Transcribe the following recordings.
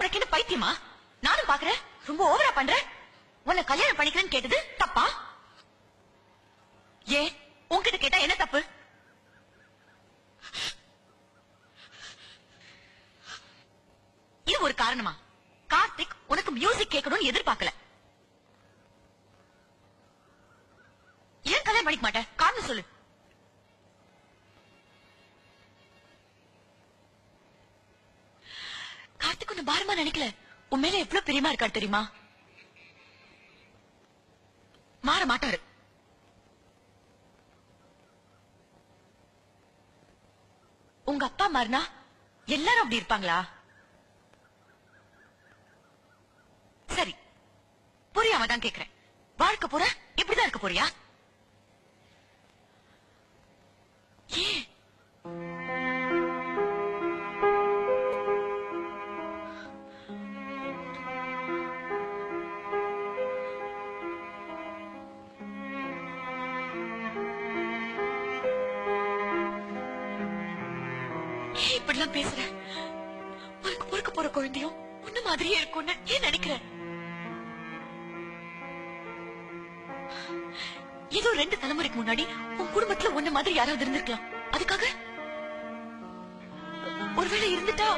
உனக்கு என்ன பைத்தியமா? நானும் பாக்குறேன், ரொம்ப ஓவரா பண்ற. உன்னை கல்யாணம் பண்ணிக்கிறேன்னு கேட்டது தப்பா? ஏன் உன்கிட்ட கேட்டா என்ன தப்பு? இது ஒரு காரணமா? கார்த்திக் உனக்கு மியூசிக் கேட்கணும்னு எதிர்பார்க்கல. ஏன் கல்யாணம் பண்ணிக்க மாட்டேன்? காரணம் சொல்லு. கார்த்திக் ஒன்னு பாரமா நினைக்கல. உன் மேல எவ்வளவு பிரியமா இருக்காரு தெரியுமா? மாற மாட்டாரு. உங்க அப்பா மாறினா எல்லாரும் அப்படி இருப்பாங்களா? சரி, புரியாம தான் கேக்குறேன். வாழ்க்கை பூரா இப்படிதான் இருக்க போறியா? ஏன் இப்படிலாம் பேசுற? உனக்கு பொறுக்க போற குழந்தையும் உன்ன மாதிரியே இருக்கும்னு ஏன் நினைக்கிற? ஏதோ 2 தலைமுறைக்கு முன்னாடி உன் குடும்பத்துல உன்ன மாதிரி யாராவது இருந்திருக்கலாம். அதுக்காக ஒருவேளை இருந்துட்டா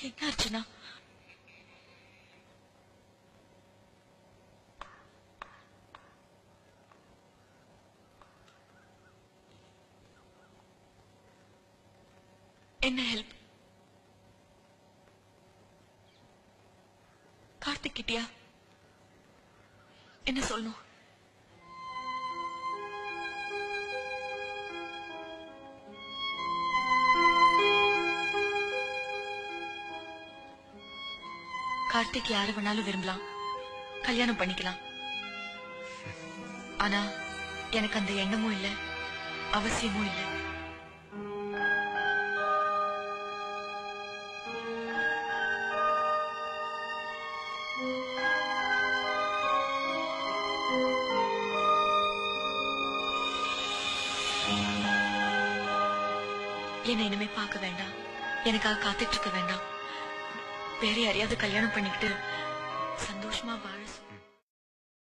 என்ன அர்ச்சனா? என்ன ஹெல்ப்? கார்த்திக் கிட்டியா என்ன சொல்லணும்? கார்த்திக் யாரு வேணாலும் விரும்பலாம், கல்யாணம் பண்ணிக்கலாம். ஆனா எனக்கு அந்த எண்ணமும் இல்ல, அவசியமும் இல்ல. என்னை இனிமே பார்க்க வேண்டாம், எனக்காக காத்துட்டு இருக்க வேண்டாம். வேற யாரையாவது கல்யாணம் பண்ணிக்கிட்டு சந்தோஷமா வாழ